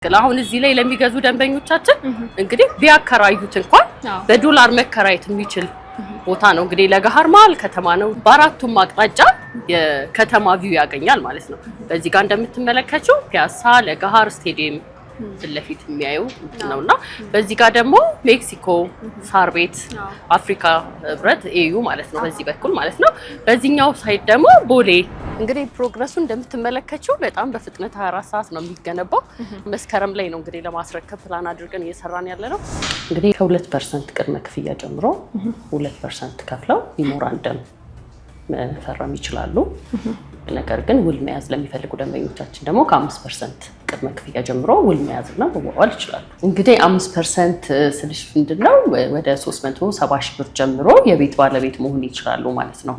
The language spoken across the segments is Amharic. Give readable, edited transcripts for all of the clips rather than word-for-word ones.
አሁን እዚህ ላይ ለሚገዙ ደንበኞቻችን እንግዲህ ቢያከራዩት እንኳን በዶላር መከራየት የሚችል ቦታ ነው። እንግዲህ ለገሃር መሀል ከተማ ነው። በአራቱም አቅጣጫ የከተማ ቪው ያገኛል ማለት ነው። በዚህ ጋር እንደምትመለከቱ ፒያሳ፣ ለገሃር ስቴዲየም ለፊት የሚያዩ ነውና በዚህ ጋር ደግሞ ሜክሲኮ፣ ሳር ቤት፣ አፍሪካ ህብረት ኤዩ ማለት ነው በዚህ በኩል ማለት ነው። በዚህኛው ሳይድ ደግሞ ቦሌ እንግዲህ ፕሮግረሱ እንደምትመለከቱ በጣም በፍጥነት 24 ሰዓት ነው የሚገነባው። መስከረም ላይ ነው እንግዲህ ለማስረከብ ፕላን አድርገን እየሰራን ያለ ነው። እንግዲህ ከ2% ቅድመ ክፍያ ጀምሮ 2% ከፍለው ሜሞራንደም መፈረም ይችላሉ። ነገር ግን ውል መያዝ ለሚፈልጉ ደንበኞቻችን ደግሞ ከ5% ቅድመ ክፍያ ጀምሮ ውል መያዝና መዋዋል ይችላሉ። እንግዲህ 5% ስልሽ ምንድነው ወደ 370 ሺህ ብር ጀምሮ የቤት ባለቤት መሆን ይችላሉ ማለት ነው።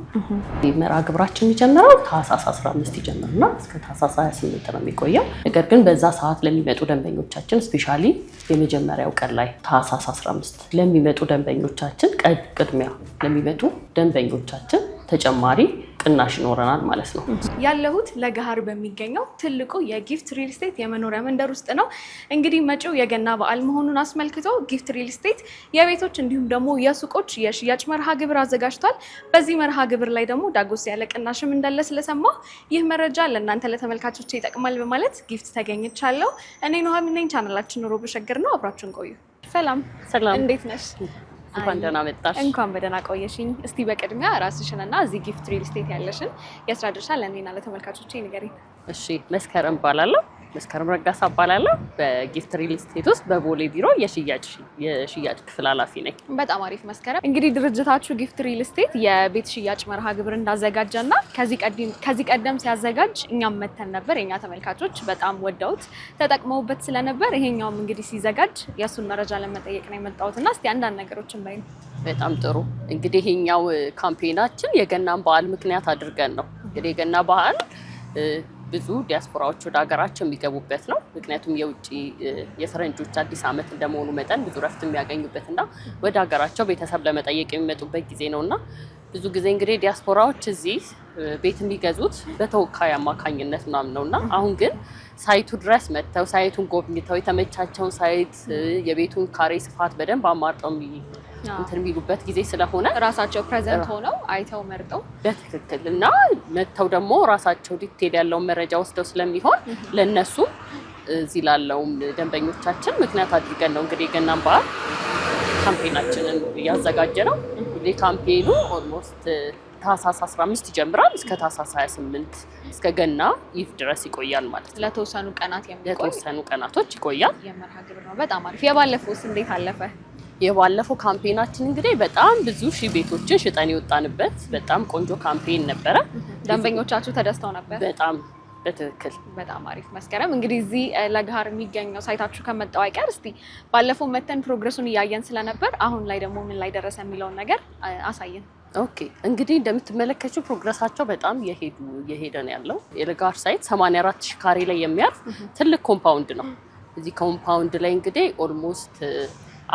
መርሃ ግብራችን የሚጀምረው ታህሳስ 15 ይጀምርና እስከ ታህሳስ 28 ነው የሚቆየው። ነገር ግን በዛ ሰዓት ለሚመጡ ደንበኞቻችን ስፔሻሊ የመጀመሪያው ቀን ላይ ታህሳስ 15 ለሚመጡ ደንበኞቻችን ቅድሚያ ለሚመጡ ደንበኞቻችን ተጨማሪ ቅናሽ ይኖረናል ማለት ነው። ያለሁት ለገሃር በሚገኘው ትልቁ የጊፍት ሪል ስቴት የመኖሪያ መንደር ውስጥ ነው። እንግዲህ መጪው የገና በዓል መሆኑን አስመልክቶ ጊፍት ሪል ስቴት የቤቶች እንዲሁም ደግሞ የሱቆች የሽያጭ መርሃ ግብር አዘጋጅቷል። በዚህ መርሃ ግብር ላይ ደግሞ ዳጎስ ያለ ቅናሽም እንዳለ ስለሰማሁ ይህ መረጃ ለእናንተ ለተመልካቾች ይጠቅማል በማለት ጊፍት ተገኝቻለሁ። እኔ ኑሃሚን ነኝ። ቻናላችን ኑሮ በሸገር ነው። አብራችሁን ቆዩ። ሰላም፣ እንዴት ነሽ? እንኳን ደህና መጣሽ። እንኳን በደህና ቆየሽኝ። እስቲ በቅድሚያ ራስሽንና እዚህ ጊፍት ሪል ስቴት ያለሽን የስራ ድርሻ ለእኔና ለተመልካቾቼ ንገሪኝ። እሺ፣ መስከረም እባላለሁ። መስከረም ረጋሳ እባላለሁ። በጊፍት ሪል ስቴት ውስጥ በቦሌ ቢሮ የሽያጭ ክፍል ኃላፊ ነኝ። በጣም አሪፍ መስከረም። እንግዲህ ድርጅታችሁ ጊፍት ሪል ስቴት የቤት ሽያጭ መርሃ ግብር እንዳዘጋጀና ከዚህ ቀደም ሲያዘጋጅ እኛም መተን ነበር። የኛ ተመልካቾች በጣም ወደውት ተጠቅመውበት ስለነበር ይሄኛውም እንግዲህ ሲዘጋጅ የእሱን መረጃ ለመጠየቅ ነው የመጣሁትና እስቲ አንዳንድ ነገሮችን ባይ። በጣም ጥሩ። እንግዲህ ይሄኛው ካምፔናችን የገናን በዓል ምክንያት አድርገን ነው። እንግዲህ የገና በዓል ብዙ ዲያስፖራዎች ወደ ሀገራቸው የሚገቡበት ነው። ምክንያቱም የውጭ የፈረንጆች አዲስ ዓመት እንደመሆኑ መጠን ብዙ ረፍት የሚያገኙበትና ወደ ሀገራቸው ቤተሰብ ለመጠየቅ የሚመጡበት ጊዜ ነውና ብዙ ጊዜ እንግዲህ ዲያስፖራዎች እዚህ ቤት የሚገዙት በተወካይ አማካኝነት ምናምን ነውና አሁን ግን ሳይቱ ድረስ መጥተው ሳይቱን ጎብኝተው የተመቻቸውን ሳይት የቤቱን ካሬ ስፋት በደንብ አማርጠው እንትን የሚሉበት ጊዜ ስለሆነ ራሳቸው ፕሬዘንት ሆነው አይተው መርጠው በትክክል እና መጥተው ደግሞ ራሳቸው ዲቴል ያለውን መረጃ ወስደው ስለሚሆን ለነሱ እዚህ ላለውም ደንበኞቻችን ምክንያት አድርገን ነው እንግዲህ የገናን በዓል ካምፔናችንን ያዘጋጀ ነው። እንግዲህ ካምፔኑ ኦልሞስት ታህሳስ 15 ይጀምራል እስከ ታህሳስ 28 እስከ ገና ኢቭ ድረስ ይቆያል ማለት ነው። ለተወሰኑ ቀናቶች ይቆያል። የመርሃ ግብር ነው። በጣም አሪፍ። የባለፈውስ እንዴት አለፈ? የባለፈው ካምፔናችን እንግዲህ በጣም ብዙ ሺህ ቤቶችን ሽጠን የወጣንበት በጣም ቆንጆ ካምፔን ነበረ። ደንበኞቻችሁ ተደስተው ነበር? በጣም በትክክል። በጣም አሪፍ መስከረም። እንግዲህ እዚህ ለገሃር የሚገኘው ሳይታችሁ ከመጣው አይቀር እስቲ ባለፈው መተን ፕሮግረሱን እያየን ስለነበር አሁን ላይ ደግሞ ምን ላይ ደረሰ የሚለውን ነገር አሳየን። ኦኬ፣ እንግዲህ እንደምትመለከቱ ፕሮግረሳቸው በጣም የሄደ ነው ያለው። የለገሃር ሳይት 84 ሺህ ካሬ ላይ የሚያርፍ ትልቅ ኮምፓውንድ ነው። እዚህ ኮምፓውንድ ላይ እንግዲህ ኦልሞስት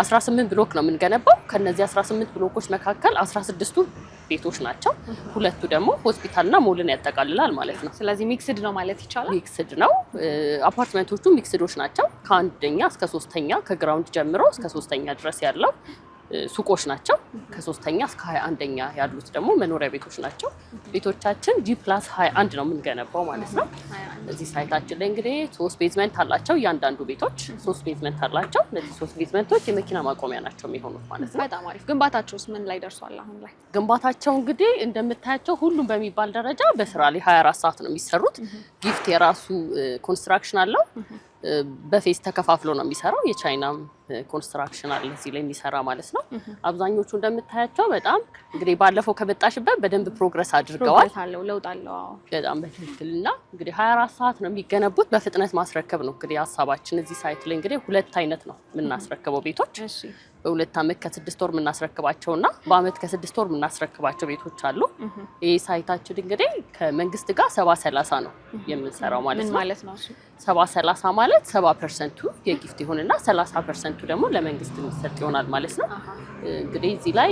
18 ብሎክ ነው የምንገነባው። ከነዚህ 18 ብሎኮች መካከል 16ቱ ቤቶች ናቸው። ሁለቱ ደግሞ ሆስፒታልና ሞልን ያጠቃልላል ማለት ነው። ስለዚህ ሚክስድ ነው ማለት ይቻላል። ሚክስድ ነው። አፓርትመንቶቹ ሚክስዶች ናቸው። ከአንደኛ እስከ 3ኛ ከግራውንድ ጀምሮ እስከ 3ኛ ድረስ ያለው ሱቆች ናቸው። ከ3ኛ እስከ 21ኛ ያሉት ደግሞ መኖሪያ ቤቶች ናቸው። ቤቶቻችን G+21 ነው የምንገነባው ማለት ነው። እዚህ ሳይታችን ላይ እንግዲህ 3 ቤዝመንት አላቸው። እያንዳንዱ ቤቶች 3 ቤዝመንት አላቸው። እነዚህ 3 ቤዝመንቶች የመኪና ማቆሚያ ናቸው የሚሆኑት ማለት ነው። በጣም አሪፍ። ግንባታቸውስ ምን ላይ ደርሷል አሁን ላይ? ግንባታቸው እንግዲህ እንደምታያቸው ሁሉም በሚባል ደረጃ በስራ ላይ 24 ሰዓት ነው የሚሰሩት። ጊፍት የራሱ ኮንስትራክሽን አለው። በፌስ ተከፋፍሎ ነው የሚሰራው። የቻይናም ኮንስትራክሽን አለ እዚህ ላይ የሚሰራ ማለት ነው። አብዛኞቹ እንደምታያቸው በጣም እንግዲህ ባለፈው ከመጣሽበት በደንብ ፕሮግረስ አድርገዋል። ለውጥ አለው። በጣም በትክክልና እንግዲህ 24 ሰዓት ነው የሚገነቡት። በፍጥነት ማስረከብ ነው እንግዲህ ሀሳባችን። እዚህ ሳይት ላይ እንግዲህ 2 አይነት ነው የምናስረክበው ቤቶች። በ2 ዓመት ከ6 ወር የምናስረክባቸውና በአመት ከ6 ወር የምናስረክባቸው ቤቶች አሉ። ይሄ ሳይታችን እንግዲህ ከመንግስት ጋር 70-30 ነው የምንሰራው ማለት ነው። ምን ማለት ነው እሱ? 70-30 ማለት 70% የጊፍት ይሆንና 30% ደግሞ ለመንግስት የሚሰጥ ይሆናል ማለት ነው። እንግዲህ እዚህ ላይ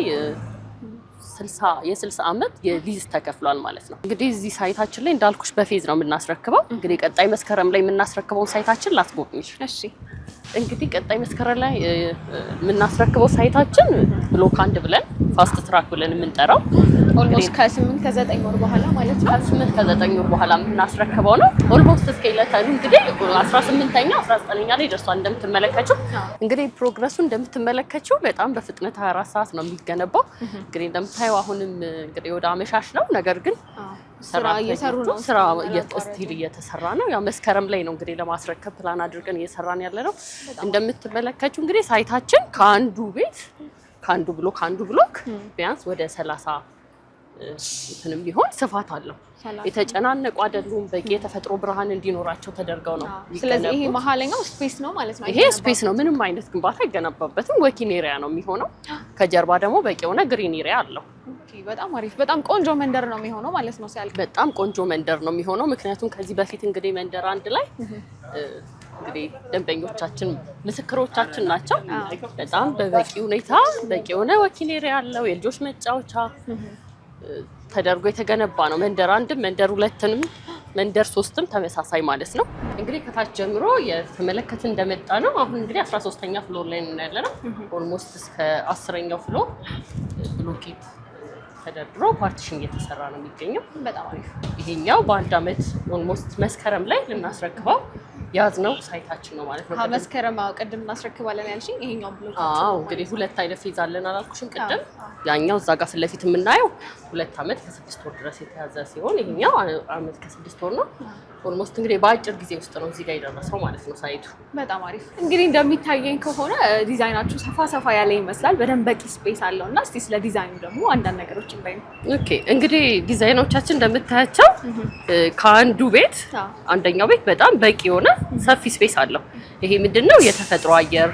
የ60 ዓመት የሊዝ ተከፍሏል ማለት ነው። እንግዲህ እዚህ ሳይታችን ላይ እንዳልኩሽ በፌዝ ነው የምናስረክበው። እንግዲህ ቀጣይ መስከረም ላይ የምናስረክበውን ሳይታችን ላስጎብኝሽ። እሺ እንግዲህ ቀጣይ መስከረም ላይ የምናስረክበው ሳይታችን ብሎክ 1 ብለን ፋስት ትራክ ብለን የምንጠራው ኦልሞስት ከ8 ከ9 ወር በኋላ ማለት ነው። ከ8 ከ9 ወር በኋላ የምናስረክበው ነው። ኦልሞስት እስከ ኢለታኑ እንግዲህ 18ኛ 19ኛ ላይ ደርሷል። እንደምትመለከችው እንግዲህ ፕሮግረሱ እንደምትመለከችው በጣም በፍጥነት 24 ሰዓት ነው የሚገነባው። እንግዲህ እንደምታየው አሁንም እንግዲህ ወደ አመሻሽ ነው። ነገር ግን ስራ እየተሰራ ነው። ያው መስከረም ላይ ነው እንግዲህ ለማስረከብ ፕላን አድርገን እየሰራን ያለ ነው። እንደምትመለከችው እንግዲህ ሳይታችን ከአንዱ ብሎክ ቢያንስ ወደ 30 እንትንም ቢሆን ስፋት አለው። የተጨናነቁ አይደሉም። በቂ የተፈጥሮ ብርሃን እንዲኖራቸው ተደርገው ነው። ስለዚህ ይሄ መሀለኛው ስፔስ ነው ማለት ነው። ይሄ ስፔስ ነው። ምንም አይነት ግንባታ አይገነባበትም። ወኪንግ ኤሪያ ነው የሚሆነው። ከጀርባ ደግሞ በቂ የሆነ ግሪን ኤሪያ አለው። በጣም አሪፍ፣ በጣም ቆንጆ መንደር ነው የሚሆነው ማለት ነው ሲያልቅ። በጣም ቆንጆ መንደር ነው የሚሆነው። ምክንያቱም ከዚህ በፊት እንግዲህ መንደር 1 ላይ እንግዲህ ደንበኞቻችን ምስክሮቻችን ናቸው። በጣም በበቂ ሁኔታ በቂ የሆነ ወኪንግ ኤሪያ አለው። የልጆች መጫወቻ ተደርጎ የተገነባ ነው። መንደር 1ም መንደር 2ንም መንደር 3ም ተመሳሳይ ማለት ነው። እንግዲህ ከታች ጀምሮ የተመለከትን እንደመጣ ነው። አሁን እንግዲህ 13ኛ ፍሎር ላይ ነው ያለነው። ኦልሞስት እስከ 10ኛው ፍሎር ብሎኬት ተደርድሮ ፓርቲሽን እየተሰራ ነው የሚገኘው። በጣም አሪፍ። ይሄኛው በአንድ አመት ኦልሞስት መስከረም ላይ ልናስረክበው ያዝነው ሳይታችን ነው ማለት ነው። መስከረም ቅድም እናስረክባለን ያልሽኝ ይሄኛው ብሎክ? እንግዲህ 2 አይነት ፌዝ አለን አላልኩሽም ቅድም? ያኛው እዛ ጋር ፊት ለፊት የምናየው 2 አመት ከ6 ወር ድረስ የተያዘ ሲሆን ይሄኛው አመት ከ6 ወር ነው። ኦልሞስት እንግዲህ በአጭር ጊዜ ውስጥ ነው እዚህ ጋር የደረሰው ማለት ነው ሳይቱ። በጣም አሪፍ። እንግዲህ እንደሚታየኝ ከሆነ ዲዛይናችሁ ሰፋ ያለ ይመስላል። በደንብ በቂ ስፔስ አለው እና እስቲ ስለ ዲዛይኑ ደግሞ አንዳንድ ነገሮችን በይ። ኦኬ እንግዲህ ዲዛይኖቻችን እንደምታያቸው ከአንዱ ቤት አንደኛው ቤት በጣም በቂ የሆነ ሰፊ ስፔስ አለው። ይሄ ምንድነው የተፈጥሮ አየር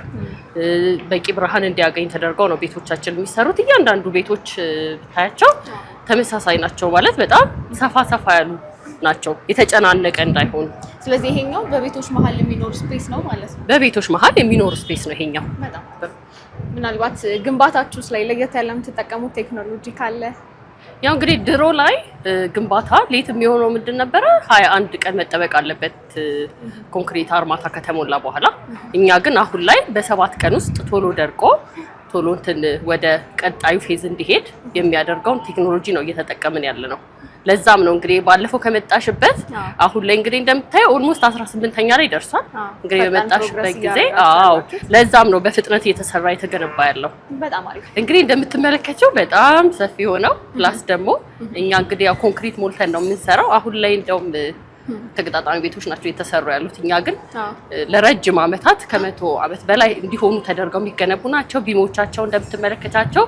በቂ ብርሃን እንዲያገኝ ተደርገው ነው ቤቶቻችን የሚሰሩት። እያንዳንዱ ቤቶች ብታያቸው ተመሳሳይ ናቸው ማለት በጣም ሰፋ ያሉ ናቸው፣ የተጨናነቀ እንዳይሆኑ። ስለዚህ ይሄኛው በቤቶች መሀል የሚኖር ስፔስ ነው ማለት ነው። በቤቶች መሀል የሚኖር ስፔስ ነው ይሄኛው። በጣም ምናልባት ግንባታችሁስ ላይ ለየት ያለ የምትጠቀሙት ቴክኖሎጂ ካለ? ያው እንግዲህ ድሮ ላይ ግንባታ ሌት የሚሆነው ምንድን ነበረ? 21 ቀን መጠበቅ አለበት ኮንክሪት አርማታ ከተሞላ በኋላ። እኛ ግን አሁን ላይ በ7 ቀን ውስጥ ቶሎ ደርቆ ቶሎ እንትን ወደ ቀጣዩ ፌዝ እንዲሄድ የሚያደርገውን ቴክኖሎጂ ነው እየተጠቀምን ያለ ነው። ለዛም ነው እንግዲህ ባለፈው ከመጣሽበት አሁን ላይ እንግዲህ እንደምታየው ኦልሞስት 18ኛ ላይ ደርሷል። እንግዲህ በመጣሽበት ጊዜ ለዛም ነው በፍጥነት እየተሰራ የተገነባ ያለው። በጣም አሪፍ። እንግዲህ እንደምትመለከቸው በጣም ሰፊ ሆነው ፕላስ ደግሞ እኛ እንግዲህ ያው ኮንክሪት ሞልተን ነው የምንሰራው። አሁን ላይ እንደውም ተገጣጣሚ ቤቶች ናቸው የተሰሩ ያሉት። እኛ ግን ለረጅም ዓመታት ከ100 ዓመት በላይ እንዲሆኑ ተደርገው የሚገነቡ ናቸው። ቢሞቻቸው እንደምትመለከታቸው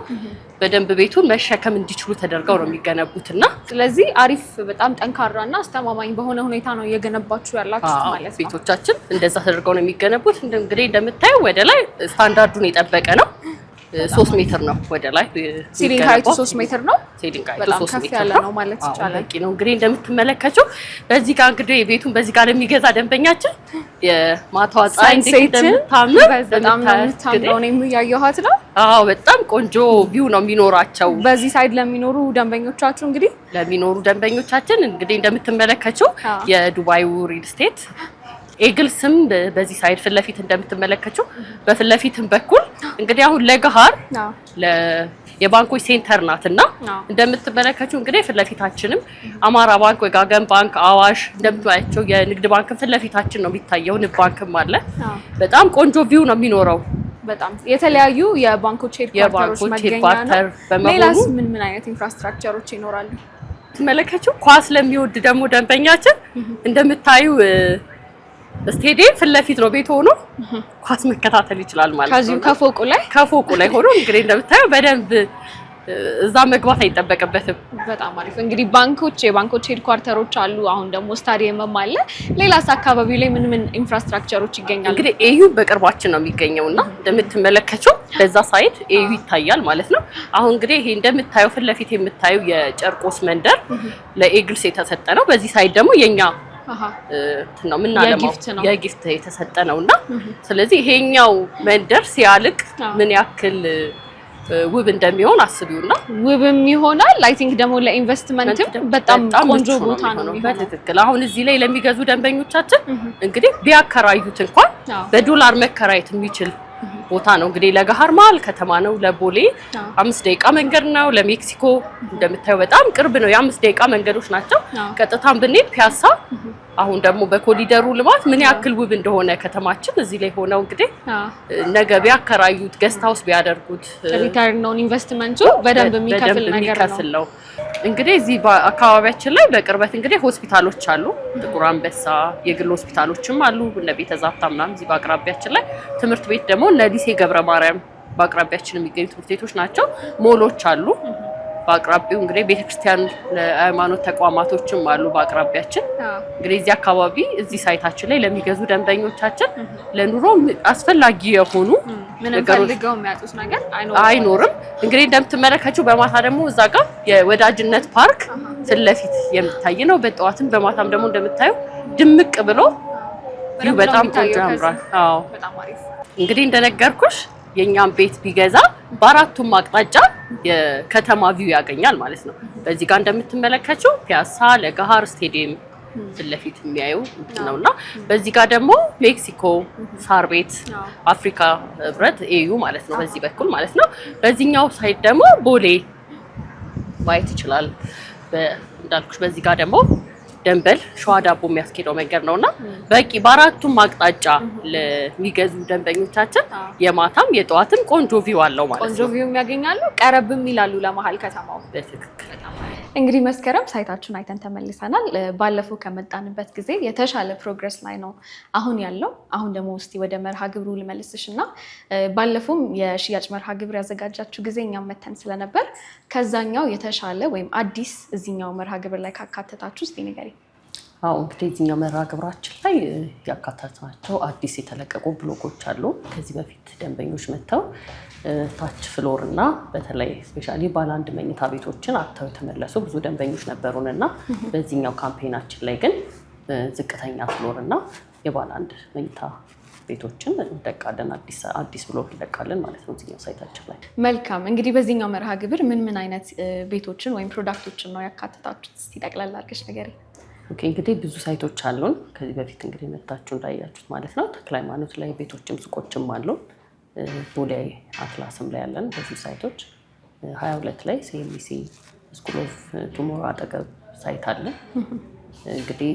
በደንብ ቤቱን መሸከም እንዲችሉ ተደርገው ነው የሚገነቡትና ስለዚህ አሪፍ በጣም ጠንካራና አስተማማኝ በሆነ ሁኔታ ነው እየገነባችሁ ያላችሁት ማለት ነው። ቤቶቻችን እንደዛ ተደርገው ነው የሚገነቡት። እንግዲህ እንደምታየው ወደ ላይ ስታንዳርዱን የጠበቀ ነው። 3 ሜትር ነው ወደ ላይ ሲሊንግ ሃይቱ 3 ሜትር ነው። ሲሊንግ ሃይቱ 3 ሜትር ነው ማለት ይቻላል። በቂ ነው። እንግዲህ እንደምትመለከቱው በዚህ ጋር እንግዲህ ቤቱን በዚህ ጋር ለሚገዛ ደንበኛችን የማታዋ ፀሐይ እንደምታምር በጣም ነው የምታምረው። እኔም ያየኋት ነው። በጣም ቆንጆ ቪው ነው የሚኖራቸው። በዚህ ሳይድ ለሚኖሩ ደንበኞቻችሁ እንግዲህ እንደምትመለከቱው የዱባዩ ሪል ስቴት ኤግልስም በዚህ ሳይድ ፊት ለፊት እንደምትመለከቱው በፊት ለፊትም በኩል እንግዲህ አሁን ለገሃር የባንኮች ሴንተር ናትና እንደምትመለከቱው እንግዲህ ፊት ለፊታችንም አማራ ባንክ፣ ወጋገን ባንክ፣ አዋሽ እንደምታያቸው የንግድ ባንክ ፊት ለፊታችን ነው የሚታየው። ንብ ባንክም አለ። በጣም ቆንጆ ቪው ነው የሚኖረው። በጣም የተለያዩ የባንኮች ሄድኳርተሮች መገኛ ነው። ሌላስ ምን አይነት ኢንፍራስትራክቸሮች ይኖራሉ? ትመለከቱው ኳስ ለሚወድ ደግሞ ደንበኛችን እንደምታዩ ስቴዲየም ፊት ለፊት ነው ቤት ሆኖ ኳስ መከታተል ይችላል ማለት ነው። ከዚሁ ከፎቁ ላይ ሆኖ እንግዲህ እንደምታየው በደንብ እዛ መግባት አይጠበቅበትም። በጣም አሪፍ። እንግዲህ የባንኮች ሄድኳርተሮች አሉ። አሁን ደግሞ ስታዲየምም አለ። ሌላስ አካባቢው ላይ ምን ኢንፍራስትራክቸሮች ይገኛሉ? እንግዲህ ኤዩ በቅርባችን ነው የሚገኘውና እንደምትመለከቱው በዛ ሳይድ ኤዩ ይታያል ማለት ነው። አሁን እንግዲህ ይሄ እንደምታየው ፊት ለፊት የምታየው የጨርቆስ መንደር ለኤግልስ የተሰጠ ነው። በዚህ ሳይድ ደግሞ የኛ ነው ምናለማው የጊፍት የተሰጠ ነውና ስለዚህ ይሄኛው መንደር ሲያልቅ ምን ያክል ውብ እንደሚሆን አስቢውና ውብም ይሆናል። አይ ቲንክ ደግሞ ለኢንቨስትመንትም በጣም ቆንጆ ቦታ ነው። በትክክል አሁን እዚህ ላይ ለሚገዙ ደንበኞቻችን እንግዲህ ቢያከራዩት እንኳን በዶላር መከራየት የሚችል ቦታ ነው። እንግዲህ ለገሃር መሀል ከተማ ነው። ለቦሌ 5 ደቂቃ መንገድ ነው። ለሜክሲኮ እንደምታዩ በጣም ቅርብ ነው። የ5 ደቂቃ መንገዶች ናቸው። ቀጥታም ብንሄድ ፒያሳ አሁን ደግሞ በኮሪደሩ ልማት ምን ያክል ውብ እንደሆነ ከተማችን እዚህ ላይ ሆነው እንግዲህ ነገ ቢያከራዩት ገስት ሃውስ ቢያደርጉት ሪተርን ኦን ኢንቨስትመንቱ በደንብ የሚከፍል ነገር ነው። እንግዲህ እዚህ አካባቢያችን ላይ በቅርበት እንግዲህ ሆስፒታሎች አሉ። ጥቁር አንበሳ የግል ሆስፒታሎችም አሉ። እነ ቤተ ዛታ ምናምን እዚህ በአቅራቢያችን ላይ ትምህርት ቤት ደግሞ እነ ሊሴ ገብረ ማርያም በአቅራቢያችን የሚገኙ ትምህርት ቤቶች ናቸው። ሞሎች አሉ በአቅራቢው እንግዲህ ቤተክርስቲያን ለሃይማኖት ተቋማቶችም አሉ በአቅራቢያችን። እንግዲህ እዚህ አካባቢ እዚህ ሳይታችን ላይ ለሚገዙ ደንበኞቻችን ለኑሮ አስፈላጊ የሆኑ ነገሮች የሚያጡት ነገር አይኖርም። እንግዲህ እንደምትመለከቱው በማታ ደግሞ እዛ ጋር የወዳጅነት ፓርክ ፊት ለፊት የሚታይ ነው። በጠዋትም በማታም ደግሞ እንደምታዩ ድምቅ ብሎ በጣም ቆንጆ ያምራል። አዎ እንግዲህ እንደነገርኩሽ የኛም ቤት ቢገዛ በአራቱም አቅጣጫ የከተማ ቪው ያገኛል ማለት ነው። በዚህ ጋር እንደምትመለከቱ ፒያሳ ለገሃር ስቴዲየም ፊት ለፊት የሚያዩ ነውና በዚህ ጋር ደግሞ ሜክሲኮ ሳር ቤት አፍሪካ ህብረት ኤዩ ማለት ነው በዚህ በኩል ማለት ነው። በዚህኛው ሳይድ ደግሞ ቦሌ ማየት ይችላል። እንዳልኩሽ በዚህ ጋር ደግሞ ደንበል ሸዋ ዳቦ የሚያስኬደው መንገድ ነውና በቂ በአራቱም አቅጣጫ ለሚገዙ ደንበኞቻችን የማታም የጠዋትም ቆንጆ ቪው አለው ማለት ነው። ቆንጆ ቪው የሚያገኛሉ። ቀረብም ይላሉ ለመሀል ከተማው። በትክክል እንግዲህ መስከረም ሳይታችሁን አይተን ተመልሰናል። ባለፈው ከመጣንበት ጊዜ የተሻለ ፕሮግረስ ላይ ነው አሁን ያለው። አሁን ደግሞ እስቲ ወደ መርሃ ግብሩ ልመልስሽና ባለፈውም የሽያጭ መርሃ ግብር ያዘጋጃችሁ ጊዜ እኛም መተን ስለነበር ከዛኛው የተሻለ ወይም አዲስ እዚህኛው መርሃ ግብር ላይ ካካተታችሁ እስቲ ንገሪ። አዎ እንግዲህ እዚህኛው መርሃ ግብራችን ላይ ያካተትናቸው አዲስ የተለቀቁ ብሎጎች አሉ። ከዚህ በፊት ደንበኞች መጥተው ታች ፍሎር እና በተለይ ስፔሻሊ ባለ አንድ መኝታ ቤቶችን አጥተው የተመለሱ ብዙ ደንበኞች ነበሩንና በዚህኛው ካምፔናችን ላይ ግን ዝቅተኛ ፍሎር እና የባለ አንድ መኝታ ቤቶችን እንለቃለን። አዲስ ብሎግ እንለቃለን ማለት ነው እዚህኛው ሳይታችን ላይ። መልካም እንግዲህ በዚህኛው መርሃ ግብር ምን አይነት ቤቶችን ወይም ፕሮዳክቶችን ነው ያካተታችሁት? እስቲ ጠቅላላ አድርገሽ ንገሪኝ። ኦኬ እንግዲህ ብዙ ሳይቶች አሉን። ከዚህ በፊት እንግዲህ መታችሁ እንዳያችሁት ማለት ነው ተክለ ሃይማኖት ላይ ቤቶችም ሱቆችም አሉ። ቦሌ አትላስም ላይ ያለን በዚህ ሳይቶች 22 ላይ ሲኤምሲ ስኩል ኦፍ ቱሞሮ አጠገብ ሳይት አለ። እንግዲህ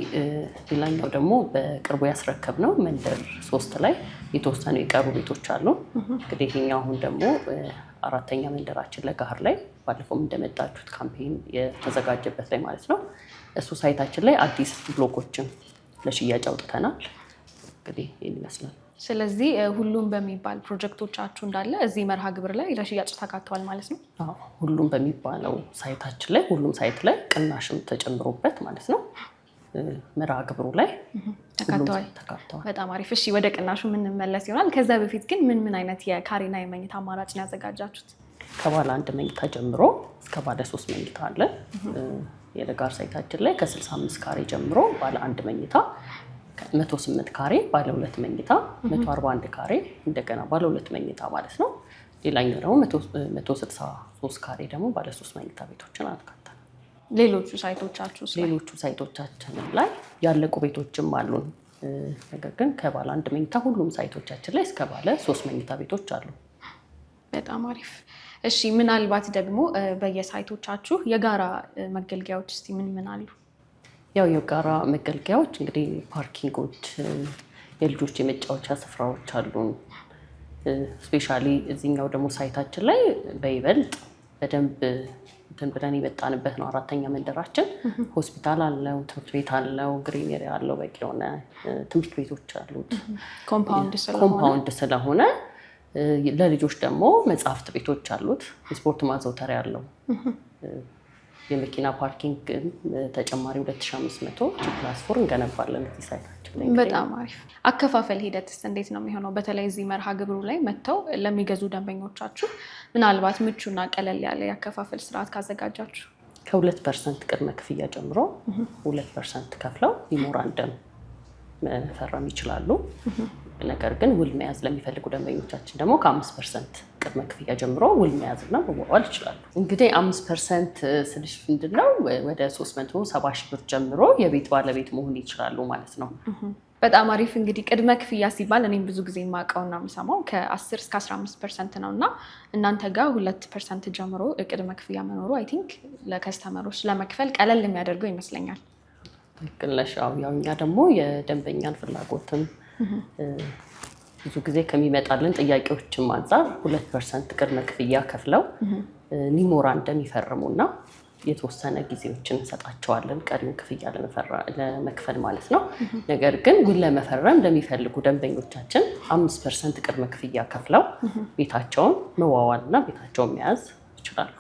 ሌላኛው ደግሞ በቅርቡ ያስረከብነው መንደር 3 ላይ የተወሰኑ የቀሩ ቤቶች አሉ። እንግዲህ ይሄኛው አሁን ደግሞ አራተኛ መንደራችን ለገሃር ላይ ባለፈው እንደመጣችሁት ካምፔን የተዘጋጀበት ላይ ማለት ነው እሱ ሳይታችን ላይ አዲስ ብሎኮችን ለሽያጭ አውጥተናል። እንግዲህ ይሄን ይመስላል። ስለዚህ ሁሉም በሚባል ፕሮጀክቶቻችሁ እንዳለ እዚህ መርሃ ግብር ላይ ለሽያጭ ተካተዋል ማለት ነው? አዎ ሁሉም በሚባለው ሳይታችን ላይ ሁሉም ሳይት ላይ ቅናሽም ተጨምሮበት ማለት ነው መርሃ ግብሩ ላይ ተካተዋል። በጣም አሪፍ። እሺ ወደ ቅናሹ የምንመለስ ይሆናል። ከዛ በፊት ግን ምን አይነት የካሬና የመኝታ አማራጭ ነው ያዘጋጃችሁት? ከባለ አንድ መኝታ ጀምሮ እስከ ባለ 3 መኝታ አለ። የለጋር ሳይታችን ላይ ከ65 ካሬ ጀምሮ ባለ አንድ መኝታ 108 ካሬ ባለ 2 መኝታ 141 ካሬ እንደገና ባለ 2 መኝታ ማለት ነው። ሌላኛው ደግሞ 163 ካሬ ደግሞ ባለ 3 መኝታ ቤቶችን አካተናል። ሌሎቹ ሳይቶቻችን ላይ ያለቁ ቤቶችም አሉን። ነገር ግን ከባለ አንድ መኝታ ሁሉም ሳይቶቻችን ላይ እስከ ባለ 3 መኝታ ቤቶች አሉ። በጣም አሪፍ። እሺ ምናልባት ደግሞ በየሳይቶቻችሁ የጋራ መገልገያዎች እስቲ ምን አሉ? ያው የጋራ መገልገያዎች እንግዲህ ፓርኪንጎች፣ የልጆች የመጫወቻ ስፍራዎች አሉን። ስፔሻሊ እዚህኛው ደግሞ ሳይታችን ላይ በይበልጥ በደንብ እንትን ብለን የመጣንበት ነው። አራተኛ መንደራችን ሆስፒታል አለው፣ ትምህርት ቤት አለው፣ ግሪነሪ አለው፣ በቂ የሆነ ትምህርት ቤቶች አሉት። ኮምፓውንድ ስለሆነ ለልጆች ደግሞ መጽሐፍት ቤቶች አሉት፣ የስፖርት ማዘውተሪያ አለው። የመኪና ፓርኪንግ ተጨማሪ 2500 ጂ+4 እንገነባለን እዚህ ሳይታችን ላይ። በጣም አሪፍ። አከፋፈል ሂደትስ እንዴት ነው የሚሆነው? በተለይ እዚህ መርሃ ግብሩ ላይ መጥተው ለሚገዙ ደንበኞቻችሁ ምናልባት ምቹና ቀለል ያለ የአከፋፈል ስርዓት ካዘጋጃችሁ? ከ2% ቅድመ ክፍያ ጀምሮ 2% ከፍለው ሜሞራንደም መፈረም ይችላሉ። ነገር ግን ውል መያዝ ለሚፈልጉ ደንበኞቻችን ደግሞ ከ5% ቅድመ ክፍያ ጀምሮ ውል መያዝና መዋዋል ይችላሉ። እንግዲህ 5% ስልሽ ምንድነው ወደ 370 ሺህ ብር ጀምሮ የቤት ባለቤት መሆን ይችላሉ ማለት ነው። በጣም አሪፍ። እንግዲህ ቅድመ ክፍያ ሲባል እኔም ብዙ ጊዜ የማውቀውና የምሰማው ከ10 እስከ 15% ነው እና እናንተ ጋር 2% ጀምሮ ቅድመ ክፍያ መኖሩ አይ ቲንክ ለከስተመሮች ለመክፈል ቀለል የሚያደርገው ይመስለኛል። ትክክል ነሽ። ያው እኛ ደግሞ የደንበኛን ፍላጎትም ብዙ ጊዜ ከሚመጣልን ጥያቄዎችም አንፃር 2% ቅድመ ክፍያ ከፍለው ሜሞራንደም ይፈርሙና የተወሰነ ጊዜዎችን እንሰጣቸዋለን ቀሪውን ክፍያ ለመክፈል ማለት ነው። ነገር ግን ውል ለመፈረም ለሚፈልጉ ደንበኞቻችን 5% ቅድመ ክፍያ ከፍለው ቤታቸውን መዋዋልና ቤታቸውን መያዝ ይችላሉ።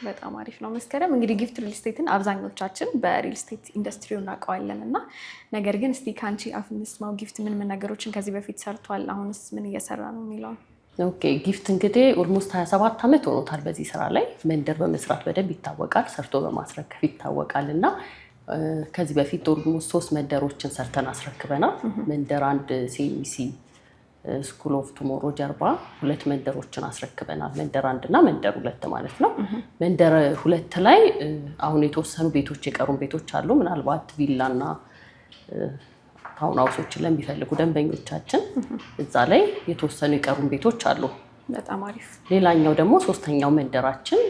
በጣም አሪፍ ነው። መስከረም እንግዲህ ጊፍት ሪል ስቴትን አብዛኞቻችን በሪል ስቴት ኢንዱስትሪው እናውቀዋለን እና ነገር ግን እስቲ ከአንቺ አፍ እንስማው ጊፍት ምን ነገሮችን ከዚህ በፊት ሰርቷል፣ አሁንስ ምን እየሰራ ነው የሚለውን። ኦኬ ጊፍት እንግዲህ ኦልሞስት 27 ዓመት ሆኖታል በዚህ ስራ ላይ። መንደር በመስራት በደንብ ይታወቃል፣ ሰርቶ በማስረከብ ይታወቃል እና ከዚህ በፊት ኦልሞስት 3 መንደሮችን ሰርተን አስረክበናል። መንደር 1 ሲኤምሲ ስኩል ኦፍ ቱሞሮ ጀርባ 2 መንደሮችን አስረክበናል። መንደር 1 እና መንደር 2 ማለት ነው። መንደር 2 ላይ አሁን የተወሰኑ ቤቶች የቀሩን ቤቶች አሉ። ምናልባት ቪላና ታውን ሃውሶችን ለሚፈልጉ ደንበኞቻችን እዛ ላይ የተወሰኑ የቀሩን ቤቶች አሉ። በጣም አሪፍ። ሌላኛው ደግሞ 3ኛው መንደራችን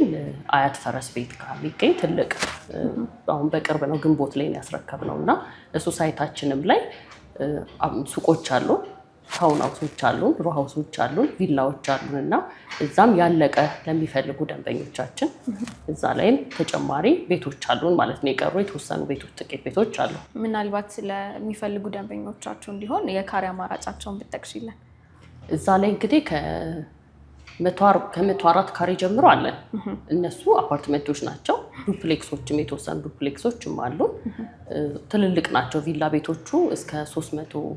አያት ፈረስ ቤት ጋር የሚገኝ ትልቅ አሁን በቅርብ ነው ግንቦት ላይ ያስረከብነው እና እሱ ሳይታችንም ላይ ሱቆች አሉ፣ ታውን ሃውሶች አሉን፣ ሮ ሃውሶች አሉን፣ ቪላዎች አሉን እና እዛም ያለቀ ለሚፈልጉ ደንበኞቻችን እዛ ላይም ተጨማሪ ቤቶች አሉን ማለት ነው። የቀሩ የተወሰኑ ቤቶች ጥቂት ቤቶች አሉ። ምናልባት ለሚፈልጉ ደንበኞቻቸው እንዲሆን የካሬ አማራጫቸውን ብትጠቅሺልን። እዛ ላይ እንግዲህ ከ104 ካሬ ጀምሮ አለን። እነሱ አፓርትመንቶች ናቸው። ዱፕሌክሶችም የተወሰኑ ዱፕሌክሶችም አሉ። ትልልቅ ናቸው ቪላ ቤቶቹ እስከ 340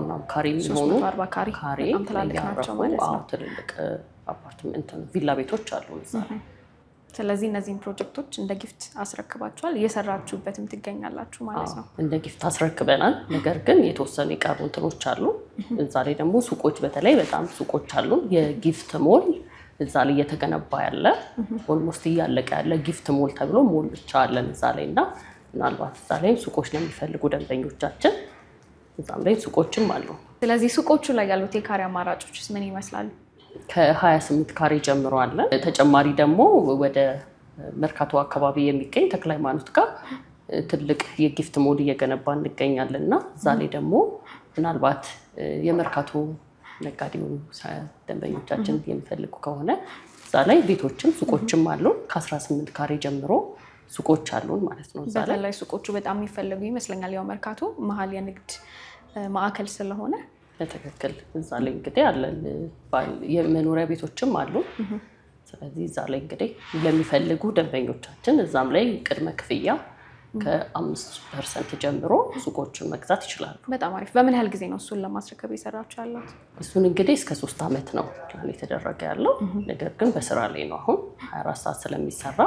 ምናምን ካሬ የሚሆኑ ካሬ ትልልቅ ናቸው ማለት ነው። ትልልቅ አፓርትመንት ቪላ ቤቶች አሉ እዛ። ስለዚህ እነዚህን ፕሮጀክቶች እንደ ጊፍት አስረክባችኋል፣ እየሰራችሁበትም ትገኛላችሁ ማለት ነው። እንደ ጊፍት አስረክበናል። ነገር ግን የተወሰኑ የቀሩ እንትኖች አሉ። እዛ ላይ ደግሞ ሱቆች፣ በተለይ በጣም ሱቆች አሉ። የጊፍት ሞል እዛ ላይ እየተገነባ ያለ ኦልሞስት እያለቀ ያለ ጊፍት ሞል ተብሎ ሞል ብቻ አለን እዛ ላይ እና ምናልባት እዛ ላይ ሱቆች ነው የሚፈልጉ ደንበኞቻችን እዛም ላይ ሱቆችም አሉ። ስለዚህ ሱቆቹ ላይ ያሉት የካሬ አማራጮችስ ምን ይመስላሉ? ከ28 ካሬ ጀምሮ አለ። ተጨማሪ ደግሞ ወደ መርካቶ አካባቢ የሚገኝ ተክለ ሃይማኖት ጋር ትልቅ የጊፍት ሞል እየገነባ እንገኛለን እና እዛ ላይ ደግሞ ምናልባት የመርካቶ ነጋዴው ደንበኞቻችን የሚፈልጉ ከሆነ እዛ ላይ ቤቶችም ሱቆችም አሉ። ከ18 ካሬ ጀምሮ ሱቆች አሉን ማለት ነው። እዛ ላይ ሱቆቹ በጣም የሚፈልጉ ይመስለኛል። ያው መርካቶ መሀል የንግድ ማዕከል ስለሆነ በትክክል እዛ ላይ እንግዲህ አለን። የመኖሪያ ቤቶችም አሉ። ስለዚህ እዛ ላይ እንግዲህ ለሚፈልጉ ደንበኞቻችን እዛም ላይ ቅድመ ክፍያ ከ5% ጀምሮ ሱቆችን መግዛት ይችላሉ። በጣም አሪፍ። በምን ያህል ጊዜ ነው እሱን ለማስረከብ የሰራችሁ ያለው? እሱን እንግዲህ እስከ 3 ዓመት ነው ፕላን የተደረገ ያለው። ነገር ግን በስራ ላይ ነው አሁን 24 ሰዓት ስለሚሰራ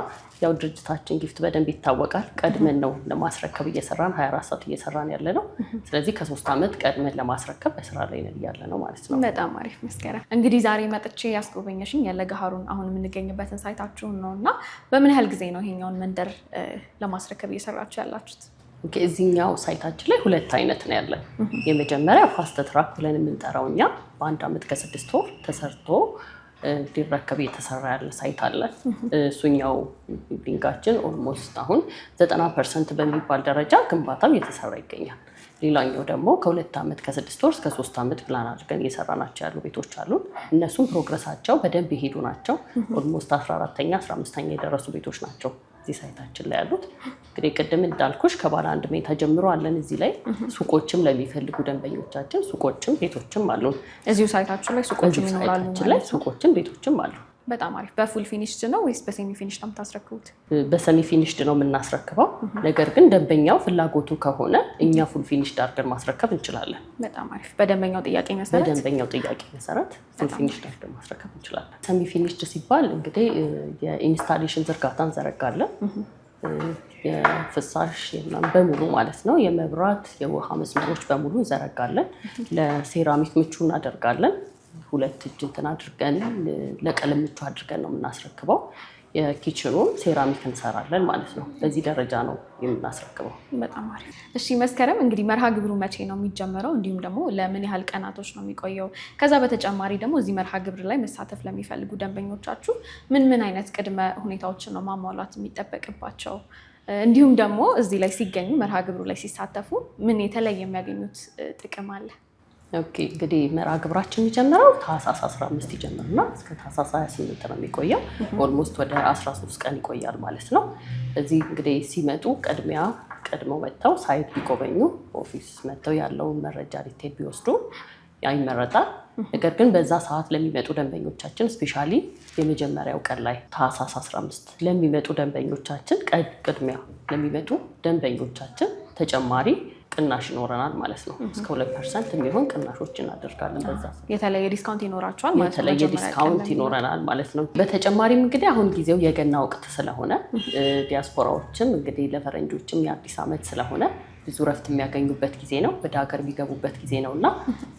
ያው ድርጅታችን ጊፍት በደንብ ይታወቃል። ቀድመን ነው ለማስረከብ እየሰራን 24 ሰዓት እየሰራን ያለ ነው። ስለዚህ ከ3 ዓመት ቀድመን ለማስረከብ በስራ ላይ ነው ያለ ነው ማለት ነው። በጣም አሪፍ። መስከረም እንግዲህ ዛሬ መጥቼ ያስጎበኘሽኝ ለገሃሩን አሁን የምንገኝበትን ሳይታችሁን ነው እና በምን ያህል ጊዜ ነው ይሄኛውን መንደር ለማስረከብ እየሰራችሁ ያላችሁት? እዚህኛው ሳይታችን ላይ 2 አይነት ነው ያለን። የመጀመሪያ ፋስት ትራክ ብለን የምንጠራው እኛ በ1 ዓመት ከ6 ወር ተሰርቶ ሊረከብ እየተሰራ ያለ ሳይት አለ። እሱኛው ቢልዲንጋችን ኦልሞስት አሁን 90% በሚባል ደረጃ ግንባታው እየተሰራ ይገኛል። ሌላኛው ደግሞ ከ2 ዓመት ከ6 ወር እስከ 3 ዓመት ፕላን አድርገን እየሰራናቸው ያሉ ቤቶች አሉ። እነሱም ፕሮግረሳቸው በደንብ ይሄዱ ናቸው። ኦልሞስት 14ኛ 15ኛ የደረሱ ቤቶች ናቸው እዚህ ሳይታችን ላይ ያሉት። እንግዲህ ቅድም እንዳልኩሽ ከባለ 1 መኝታ ጀምሮ አለን እዚህ ላይ። ሱቆችም ለሚፈልጉ ደንበኞቻችን ሱቆችም ቤቶችም አሉ። እዚሁ ሳይታችሁ ላይ ሱቆችም ይኖራሉ ማለት ነው? ሱቆችም ቤቶችም አሉ። በጣም አሪፍ። በፉል ፊኒሽድ ነው ወይስ በሴሚ ፊኒሽድ ነው የምታስረክቡት? በሰሚ ፊኒሽድ ነው የምናስረክበው። ነገር ግን ደንበኛው ፍላጎቱ ከሆነ እኛ ፉል ፊኒሽድ አድርገን ማስረከብ እንችላለን። በጣም አሪፍ። በደንበኛው ጥያቄ መሰረት ፉል ፊኒሽድ አድርገን ማስረከብ እንችላለን። ሰሚ ፊኒሽድ ሲባል እንግዲህ የኢንስታሌሽን ዝርጋታ እንዘረጋለን። የፍሳሽ በሙሉ ማለት ነው። የመብራት የውሃ መስመሮች በሙሉ እንዘረጋለን። ለሴራሚክ ምቹ እናደርጋለን። ሁለት እጅ እንትን አድርገን ለቀለም ምቹ አድርገን ነው የምናስረክበው። የኪችኑን ሴራሚክ እንሰራለን ማለት ነው። በዚህ ደረጃ ነው የምናስረክበው። በጣም አሪፍ። እሺ መስከረም እንግዲህ መርሃ ግብሩ መቼ ነው የሚጀምረው? እንዲሁም ደግሞ ለምን ያህል ቀናቶች ነው የሚቆየው? ከዛ በተጨማሪ ደግሞ እዚህ መርሃ ግብር ላይ መሳተፍ ለሚፈልጉ ደንበኞቻችሁ ምን አይነት ቅድመ ሁኔታዎችን ነው ማሟላት የሚጠበቅባቸው? እንዲሁም ደግሞ እዚህ ላይ ሲገኙ መርሃ ግብሩ ላይ ሲሳተፉ ምን የተለየ የሚያገኙት ጥቅም አለ? ኦኬ እንግዲህ መርሃ ግብራችን የሚጀምረው ታህሳስ 15 ይጀምርና እስከ ታህሳስ 28 ነው የሚቆየው። ኦልሞስት ወደ 13 ቀን ይቆያል ማለት ነው። እዚህ እንግዲህ ሲመጡ ቀድመው መጥተው ሳይት ቢጎበኙ፣ ኦፊስ መጥተው ያለውን መረጃ ዲቴል ቢወስዱ ይመረጣል። ነገር ግን በዛ ሰዓት ለሚመጡ ደንበኞቻችን ስፔሻሊ የመጀመሪያው ቀን ላይ ታህሳስ 15 ለሚመጡ ደንበኞቻችን ቅድሚያ ለሚመጡ ደንበኞቻችን ተጨማሪ ቅናሽ ይኖረናል ማለት ነው። እስከ 2% የሚሆን ቅናሾች እናደርጋለን። በዛ የተለየ ዲስካውንት ይኖራቸዋል ማለት ነው። የተለየ ዲስካውንት ይኖረናል ማለት ነው። በተጨማሪም እንግዲህ አሁን ጊዜው የገና ወቅት ስለሆነ ዲያስፖራዎችም እንግዲህ ለፈረንጆችም የአዲስ ዓመት ስለሆነ ብዙ ረፍት የሚያገኙበት ጊዜ ነው፣ ወደ ሀገር የሚገቡበት ጊዜ ነው እና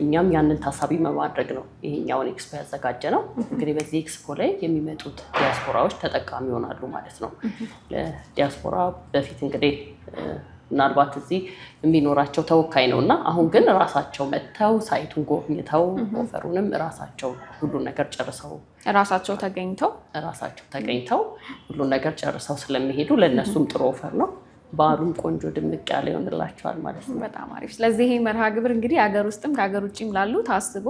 እኛም ያንን ታሳቢ በማድረግ ነው ይሄኛውን ኤክስፖ ያዘጋጀ ነው። እንግዲህ በዚህ ኤክስፖ ላይ የሚመጡት ዲያስፖራዎች ተጠቃሚ ይሆናሉ ማለት ነው። ለዲያስፖራ በፊት እንግዲህ ምናልባት እዚህ የሚኖራቸው ተወካይ ነው እና አሁን ግን ራሳቸው መጥተው ሳይቱን ጎብኝተው ኦፈሩንም ራሳቸው ሁሉን ነገር ጨርሰው ራሳቸው ተገኝተው ሁሉን ነገር ጨርሰው ስለሚሄዱ ለእነሱም ጥሩ ኦፈር ነው። በዓሉም ቆንጆ ድምቅ ያለ ይሆንላቸዋል ማለት ነው። በጣም አሪፍ። ስለዚህ ይሄ መርሃ ግብር እንግዲህ ሀገር ውስጥም ከሀገር ውጭም ላሉ ታስቦ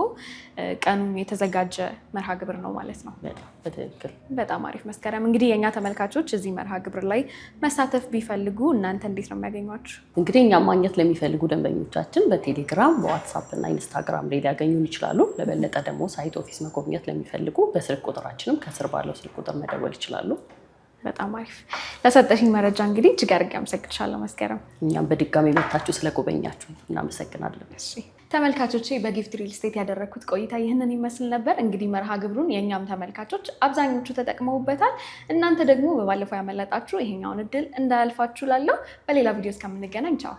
ቀኑን የተዘጋጀ መርሃ ግብር ነው ማለት ነው። በትክክል። በጣም አሪፍ መስከረም። እንግዲህ የእኛ ተመልካቾች እዚህ መርሃ ግብር ላይ መሳተፍ ቢፈልጉ እናንተ እንዴት ነው የሚያገኟችሁ? እንግዲህ እኛ ማግኘት ለሚፈልጉ ደንበኞቻችን በቴሌግራም፣ በዋትሳፕ እና ኢንስታግራም ላይ ሊያገኙን ይችላሉ። ለበለጠ ደግሞ ሳይት ኦፊስ መጎብኘት ለሚፈልጉ በስልክ ቁጥራችንም ከስር ባለው ስልክ ቁጥር መደወል ይችላሉ። በጣም አሪፍ። ለሰጠሽኝ መረጃ እንግዲህ እጅግ አድርጌ አመሰግንሻለሁ መስከረም። እኛም በድጋሚ መጥታችሁ ስለጎበኛችሁ እናመሰግናለን። እሺ ተመልካቾቼ በጊፍት ሪል ስቴት ያደረግኩት ቆይታ ይህንን ይመስል ነበር። እንግዲህ መርሃ ግብሩን የእኛም ተመልካቾች አብዛኞቹ ተጠቅመውበታል። እናንተ ደግሞ በባለፈው ያመለጣችሁ ይሄኛውን እድል እንዳያልፋችሁ ላለው በሌላ ቪዲዮ እስከምንገናኝ ቻው።